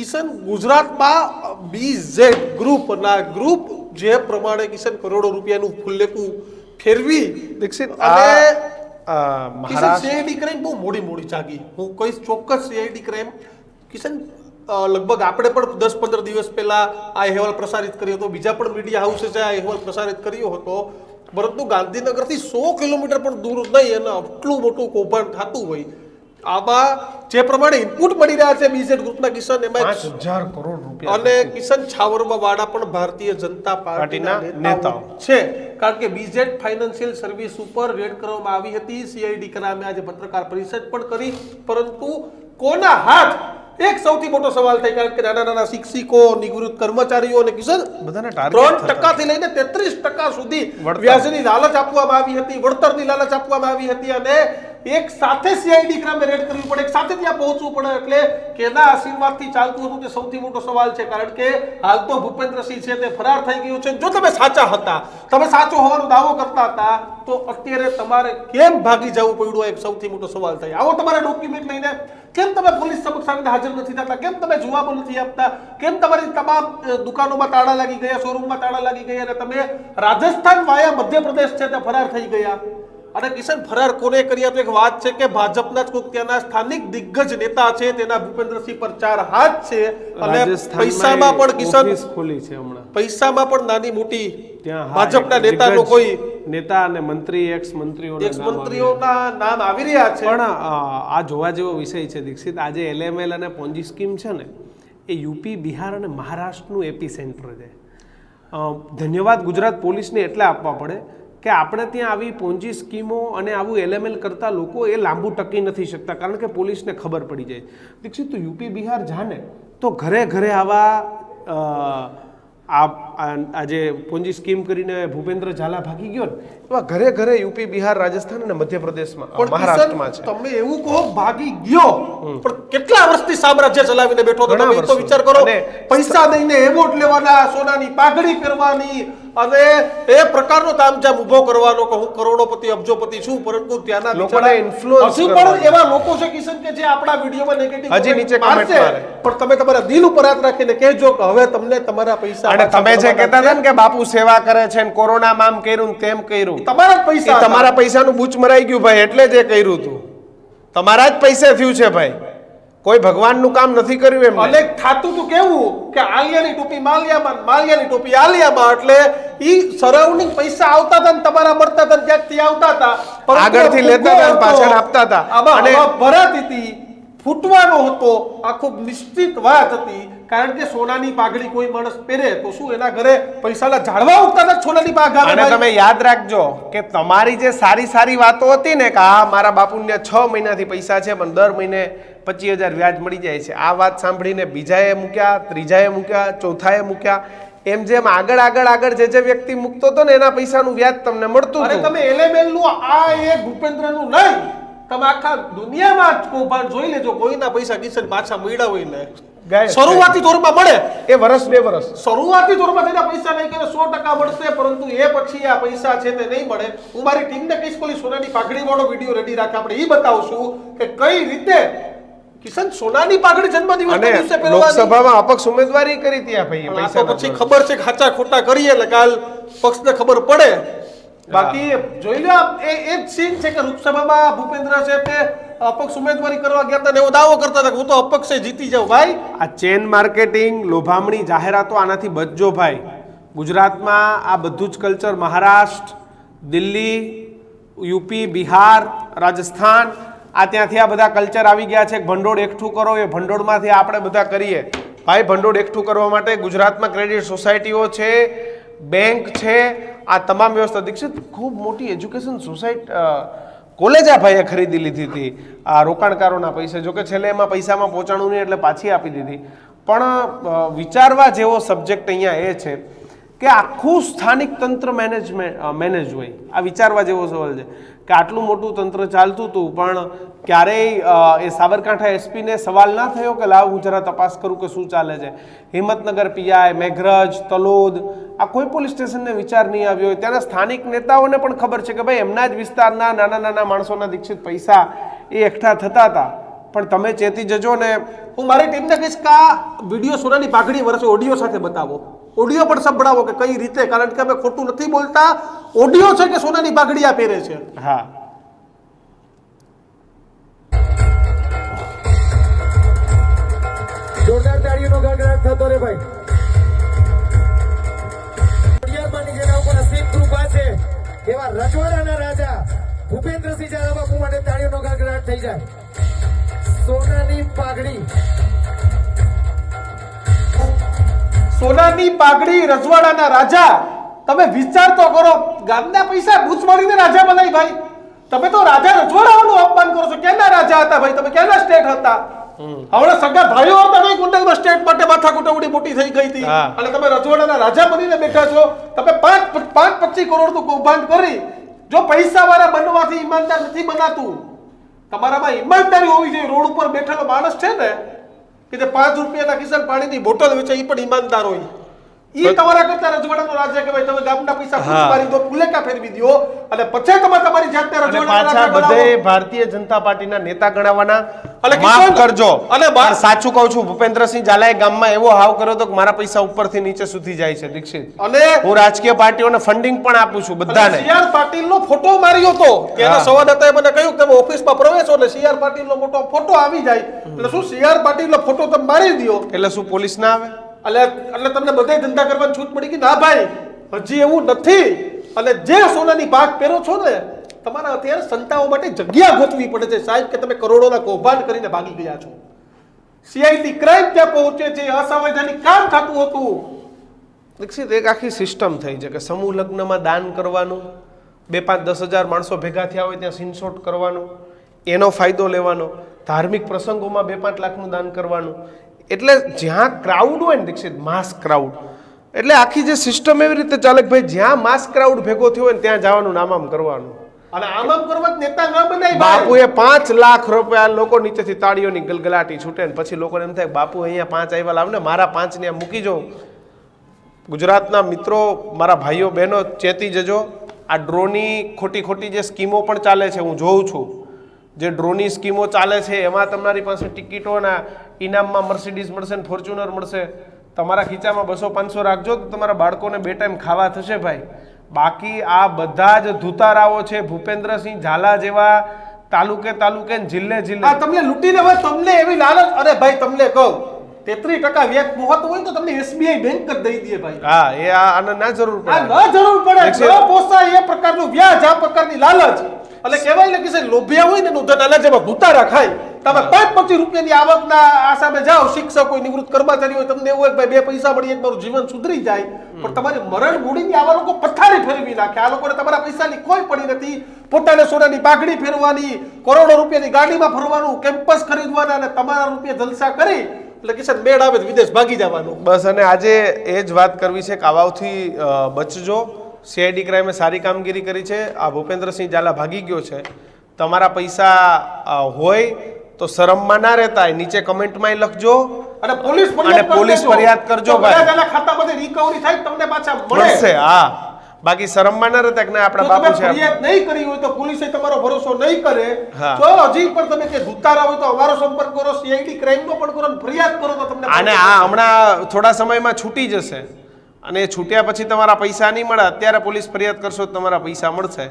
કિશન ગુજરાતમાં BZ group જે પ્રમાણે કિશન કરોડો રૂપિયાનું ફુલ્લેકું ફેરવી દીક્ષિત અને મહારાષ્ટ્ર CID ક્રાઇમ બહુ મોડી જાગી. હું કહીશ ચોક્કસ CID ક્રાઇમ કિશન લગભગ આપણે પણ 10-15 દિવસ પહેલા આ અહેવાલ પ્રસારિત કર્યો હતો, બીજા પણ મીડિયા હાઉસે આ અહેવાલ પ્રસારિત કર્યો હતો, પરંતુ ગાંધીનગરથી 100 કિલોમીટર પણ દૂર નહીં અને આટલું મોટું કૌભાંડ થતું હોય આમાં જે પ્રમાણે ઇનપુટ મળી રહ્યા છે BZ ગ્રુપના કિશન એમાં 5,000 કરોડ રૂપિયા અને કિશન છાવરબા વાળા પણ ભારતીય જનતા પાર્ટીના નેતાઓ છે, કારણ કે BZ ફાઇનાન્શિયલ સર્વિસ ઉપર રેડ કરવામાં આવી હતી. CID ક્રાઇમે આજે પત્રકાર પરિષદ પણ કરી, પરંતુ કોના હાથ એક સૌથી મોટો સવાલ થાય, કારણ કે નાના શિક્ષકો, નિવૃત્ત કર્મચારીઓ અને કિશન બધાને 3% થી લઈને 33% સુધી વ્યાજની લાલચ આપવામાં આવી હતી, વળતરની લાલચ આપવામાં આવી હતી અને એક સાથે CID ક્રાઇમે રેડ કરવી પડે, એક સાથે ત્યાં પહોંચવું પડે, એટલે કેના આશીર્વાદથી ચાલતું હતું તે સૌથી મોટો સવાલ છે. કારણ કે હાલ તો ભૂપેન્દ્રસિંહ છે તે ફરાર થઈ ગયું છે. જો તમે સાચા હતા, તમે સાચો હોવાનો દાવો કરતા હતા, તો અત્યારે તમારે કેમ ભાગી જવું પડ્યું એક સૌથી મોટો સવાલ થાય. આવો તમારા ડોક્યુમેન્ટ લઈને કેમ તમે પોલીસ સમક્ષ આવીને હાજર નથી થતા, કેમ તમે જવાબો નથી આપતા, કેમ તમારી તમામ દુકાનોમાં તાળા લાગી ગયા, શોરૂમમાં તાળા લાગી ગયા અને તમે રાજસ્થાન વાયા મધ્યપ્રદેશ છે તે ફરાર થઈ ગયા. અને કિશન ફરાર કોને કર્યા તો એક વાત છે કે ભાજપના જ કોઈક ત્યાંના સ્થાનિક દિગ્ગજ નેતા છે, તેના ભૂપેન્દ્રસિંહ પર 4 હાથ છે અને પૈસામાં પણ કિશન ખોલી છે હમણાં, પૈસામાં પણ નાની મોટી ત્યાં ભાજપના નેતાનો કોઈ નેતા અને મંત્રી એક્સ મંત્રીઓના નામ આવી રહ્યા છે. પણ આ જોવા જેવો વિષય છે દીક્ષિત. આજે LML અને પોન્જી સ્કીમ છે ને એ યુપી, બિહાર અને મહારાષ્ટ્રનું એપી સેન્ટર છે. ધન્યવાદ ગુજરાત પોલીસને એટલે આપવા પડે કે આપણે ત્યાં આવી પોન્જી સ્કીમો અને આવું LML કરતા લોકો એ લાંબુ ટકી નથી શકતા, કારણ કે પોલીસને ખબર પડી જાય. દીક્ષિત તું યુપી બિહાર જાને તો ઘરે ઘરે આવા આજે પોન્જી સ્કીમ કરીને ભૂપેન્દ્ર ઝાલા ભાગી ગયો ને એવા ઘરે ઘરે યુપી, બિહાર, રાજસ્થાન અને મધ્યપ્રદેશમાં, મહારાષ્ટ્રમાં છે. તમે એવું કહો ભાગી ગયો, પણ કેટલા વર્ષથી સામ્રાજ્ય ચલાવીને બેઠો હતો, તમે તો વિચાર કરો. પૈસા દઈને એવોર્ડ લેવાના, સોનાની પાઘડી પહેરવાની અને એ પ્રકારનો તામઝામ ઉભો કરવાનો કે હું કરોડોપતિ અબજોપતિ છું, પરંતુ ત્યાંના લોકોને ઇન્ફ્લુઅન્સ હજુ પણ એવા લોકો છે કિશન કે જે આપણા વિડીયોમાં નેગેટિવ હજી નીચે કમેન્ટ મારે, પણ તમે તમારા દિલ ઉપર હાથ રાખીને કહેજો કે હવે તમને તમારા પૈસા, અને તમે જે કહેતા હતા ને કે બાપુ સેવા કરે છે ને કોરોનામાં આમ કર્યું ને તેમ કર્યું, તમારા જ પૈસા, તમારા પૈસાનું બૂચ મરાઈ ગયું ભાઈ, એટલે જ એ કર્યું હતું. તમારા જ પૈસે થયું છે ભાઈ, કોઈ ભગવાનનું કામ નથી કર્યું એમ. અને થાતું તું કેવું કે આલિયાની ટોપી માલિયામાં, માલિયાની ટોપી આલિયામાં, એટલે ઈ સરાઉન્ડિંગ પૈસા આવતા હતા ને તમારા મળતા હતા, ક્યાંકથી આવતા હતા, આગળથી લેતા હતા પાછળ આપતા હતા, અને ભરાતી હતી, ફૂટવાનો હતો, આ ખૂબ નિશ્ચિત વાત હતી. કારણ કે સોનાની પાઘડી કોઈ માણસ પહેરે તો શું એના ઘરે પૈસાના ઝાડવા ઉગતા હતા સોનાની પાઘડી. અને તમે યાદ રાખજો કે તમારી જે સારી સારી વાતો હતી ને કે હા મારા બાપુને 6 મહિનાથી પૈસા છે પણ દર મહિને 25,000 વ્યાજ મળી જાય છે, આ વાત સાંભળીને બીજાએ મૂક્યા, ત્રીજાએ મૂક્યા, ચોથાએ મૂક્યા, એમ જેમ આગળ જે વ્યક્તિ મૂકતો હતો ને એના પૈસાનું વ્યાજ તમને મળતું હતું. તમે LML નું આ એ ભૂપેન્દ્રનું નહીં, તમે આખા દુનિયામાં જ કૌભાંડ જોઈ લેજો, કોઈના પૈસા કિશન પાછા મળ્યા હોય ને શરૂઆતી દોરમાં મળે એ વર્ષ 2 વર્ષ શરૂઆતી દોરમાં તેના પૈસા નહીં કે 100% મળશે, પરંતુ એ પછી આ પૈસા છે તે નહીં મળે. હું મારી ટીમને કહીશ કે સોનાની પાઘડી વાળો વિડીયો રેડી રાખે, આપણે એ બતાવશું કે કઈ રીતે કિશન સોનાની પાઘડી જન્મદિવસના દિવસે પહેરવાની. લોકસભામાં અપક્ષ ઉમેદવારી કરી હતી આ ભાઈએ પૈસા, પછી ખબર છે કે સાચા ખોટા કરીએ એટલે કાલ પક્ષને ખબર પડે. બાકી જોઈ લો એ જ સીન છે કે લોકસભામાં ભૂપેન્દ્ર છે તે અપક્ષ ઉમેદવારી કરવા ગયા હતા ને એવો દાવો કરતા હતા કે હું તો અપક્ષે જીતી જાઉં. ભાઈ આ ચેન માર્કેટિંગ, લોભામણી જાહેરાતો, આનાથી બચજો ભાઈ. ગુજરાતમાં આ બધું જ કલ્ચર મહારાષ્ટ્ર, દિલ્હી, યુપી, બિહાર, રાજસ્થાન, આ ત્યાંથી આ બધા કલ્ચર આવી ગયા છે. ભંડોળ એકઠું કરો, એ ભંડોળમાંથી આપણે બધા કરીએ. ભાઈ ભંડોળ એકઠું કરવા માટે ગુજરાતમાં ક્રેડિટ સોસાયટીઓ છે, બેંક છે, આ તમામ વ્યવસ્થા. દીક્ષિત ખૂબ મોટી એજ્યુકેશન સોસાયટી કોલેજ આ ભાઈએ ખરીદી લીધી હતી આ રોકાણકારોના પૈસે, જોકે છેલ્લે એમાં પૈસામાં પહોંચાણું નહીં એટલે પાછી આપી દીધી. પણ વિચારવા જેવો સબ્જેક્ટ અહીંયા એ છે કે આખું સ્થાનિક તંત્ર મેનેજ હોય. આ વિચારવા જેવો સવાલ છે કે આટલું મોટું તંત્ર ચાલતું હતું પણ ક્યારેય એ સાબરકાંઠા SPને સવાલ ના થયો કે લાવ હું જરા તપાસ કરું કે શું ચાલે છે. હિંમતનગર PI, મેઘરજ, તલોદ, આ કોઈ પોલીસ સ્ટેશનને વિચાર નહીં આવ્યો હોય. ત્યાંના સ્થાનિક નેતાઓને પણ ખબર છે કે ભાઈ એમના જ વિસ્તારના નાના નાના માણસોના દીક્ષિત પૈસા એ એકઠા થતા હતા, પણ તમે ચેતી જજો ને. હું મારી ટીમને કહીશ કે આ વિડીયો સોનાની પાઘડી વર્ષે ઓડિયો સાથે બતાવો, ઓડિયો પણ સંભળાવો કે કઈ રીતે, કારણ કે અમે ખોટું નથી બોલતા, ઓડિયો છે કે સોનાની પાઘડી આ પહેરે છે. હા, જોરદાર તાળીઓનો ગડગડાટ થતો રે ભાઈ. દુનિયામાંની જેના ઉપર અસીમ કૃપા છે એવા રજવાડાના રાજા ભૂપેન્દ્રસિંહ ઝાલા બાપુ માટે તાળીઓનો ગડગડાટ થઈ જાય. સોનાની પાઘડી, સોનાની પાઘડી, રજવાડાના રાજા. તમે વિચાર તો કરો, ગામના પૈસા બૂચ મારીને રાજા બનાવી ભાઈ. તમે તો રાજા રજવાડાઓનું અપમાન કરો છો. ક્યાંના રાજા હતા ભાઈ તમે? ક્યાંના સ્ટેટ હતા? હમણાં સગા ભાઈઓ હતા નહીં ગોંડલમાં સ્ટેટ માટે માથાકૂટ એવડી મોટી થઈ ગઈ હતી, અને તમે રજવાડાના રાજા બનીને બેઠા છો. તમે 5-25 કરોડનું કૌભાંડ કરી. જો પૈસા વાળા બનવાથી ઈમાનદાર નથી બનાતું. તમારામાં ઈમાનદારી હોવી જોઈએ. રોડ ઉપર બેઠેલો માણસ છે ને કે જે 5 રૂપિયાના કિસાન પાણીની બોટલ વેચે, એ પણ ઈમાનદાર હોય. ઈ તમારા કરતા રજવાડાનો રાજા કે ભાઈ તમે ગામના પૈસા ખુશ મારી દો, ફુલેકા ફેરવી દો, અને પછી તમે તમારી જાતને અને રજવાડાના પાછા રાજા બધે બનાવો. ભારતીય જનતા પાર્ટીના નેતા ગણાવવાના. અને માફ કિશન- કરજો, અને પણ સાચું કહું છું, ભૂપેન્દ્રસિંહ ઝાલાએ ગામમાં એવો હાવ કર્યો હતો કે મારા પૈસા ઉપરથી નીચે સુધી જાય છે. દીક્ષિત, અને હું રાજકીય પાર્ટીઓને ફંડિંગ પણ આપું છું બધાને. સીઆર પાટીલનો ફોટો માર્યો હતો કે એના સંવાદદાતાએ મને કહ્યું કે તમે ઓફિસમાં પ્રવેશો ને સીઆર પાટીલનો મોટો ફોટો આવી જાય એટલે શું સીઆર પાટીલનો ફોટો તમે મારી દો એટલે શું પોલીસ ના આવે? એટલે તમને બધે ધંધા કરવાની છૂટ મળી ગઈ? ના ભાઈ, હજી એવું નથી. અને જે સોનાની પાક પહેરો છો ને, તમારા અત્યારે સંતાઓ માટે જગ્યા ગોતવી પડે છે સાહેબ, કે તમે કરોડોના કૌભાંડ કરીને ભાગી ગયા છો. સીઆઈડી ક્રાઇમ ત્યાં પહોંચે છે, અસાંવૈધાનિક કામ થતું હતું. દીક્ષિત, એક આખી સિસ્ટમ થઈ છે કે સમૂહ લગ્નમાં દાન કરવાનું, 2-5-10 હજાર માણસો ભેગા થયા હોય ત્યાં સિનસોટ કરવાનું, એનો ફાયદો લેવાનો, ધાર્મિક પ્રસંગોમાં 2-5 લાખનું દાન કરવાનું. એટલે જ્યાં ક્રાઉડ હોય ને દીક્ષિત, માસ ક્રાઉડ, એટલે આખી જે સિસ્ટમ એવી રીતે ચાલે કે ભાઈ જ્યાં માસ ક્રાઉડ ભેગો થયો હોય ને ત્યાં જવાનું નામામ કરવાનું. અને આમ કરવા નેતા ન બનાય. બાપુએ 5 લાખ રૂપિયા, લોકો નીચેથી તાળીઓની ગલગલાટી છૂટે ને પછી લોકોને એમ થાય બાપુ અહીંયા 5 આવ્યા લાવ ને, મારા 5 ને મૂકી જો. ગુજરાતના મિત્રો, મારા ભાઈઓ બહેનો, ચેતી જજો. આ ડ્રોની ખોટી જે સ્કીમો પણ ચાલે છે, હું જોઉં છું. જે ડ્રોની સ્કીમો ચાલે છે એમાં તમારી પાસે ટિકિટોના ઇનામમાં મર્સિડીઝ મળશે ને ફોર્ચ્યુનર મળશે. તમારા ખીચામાં 200-500 રાખજો તો તમારા બાળકોને 2 ટાઈમ ખાવા થશે ભાઈ. બાકી આ બધા જ ધુતારાઓ છે, ભૂપેન્દ્રસિંહ ઝાલા જેવા તાલુકે ને જિલ્લે આ તમને લૂંટીને હવે તમને એવી લાલચ. અરે ભાઈ તમને કહું, 33% વ્યાજ મોહત હોય તો તમને એસબીઆઈ બેંક જ દઈ દે ભાઈ. હા, એ આને ના જરૂર આ પડે. ન જરૂર પડે, ન પોસાય એ પ્રકારનું વ્યાજ, આ પ્રકારની લાલચ. એટલે કહેવાય ને કે લોભિયા હોય ને એનું ધન અલગ જેમાં ભૂતારા ખાય. તમે 5-25 રૂપિયાની આવકના આ સામે જાઓ, શિક્ષક હોય, નિવૃત્ત કર્મચારી હોય, તમને એવું હોય કે ભાઈ 2 પૈસા મળી મારું જીવન સુધરી જાય, પણ તમારી મરણ મૂડીની આવા લોકો પથારી ફેરવી નાખે. આ લોકોને તમારા પૈસાની કોઈ પડી નથી. પોતાને સોનાની પાઘડી ફેરવાની, કરોડો રૂપિયાની ગાડીમાં ફરવાનું, કેમ્પસ ખરીદવાના, અને તમારા રૂપિયા જલસા કરી એટલે કિશન મેળ આવે વિદેશ ભાગી જવાનું. બસ, અને આજે એ જ વાત કરવી છે કે આવાથી બચજો. સીઆઈડી ક્રાઇમે સારી કામગીરી કરી છે. આ ભૂપેન્દ્રસિંહ ઝાલા ભાગી ગયો છે. તમારા પૈસા હોય તો શરમમાં ના રહેતા, નીચે કમેન્ટમાં લખજો અને પોલીસ ફરિયાદ કરજો ભાઈ. ભાઈ, ખાતામાંથી રિકવરી થાય તમને પાછા મળશે. હા, બાકી શરમમાં ના રહેતા કે ના આપણા બાપુ છે. ફરિયાદ નહીં કરી હોય તો પોલીસે તમારો ભરોસો નહીં કરે. હા. જો હજી પણ તમે કે ધુતારા હોય તો અમારો સંપર્ક કરો, સીઆઈડી ક્રાઇમનો પણ કરો, ફરિયાદ કરો તો તમને અને આ હમણાં થોડા સમયમાં છૂટી જશે, અને છૂટ્યા પછી તમારા પૈસા નહીં મળે. અત્યારે પોલીસ ફરિયાદ કરશો તો તમારા પૈસા મળશે.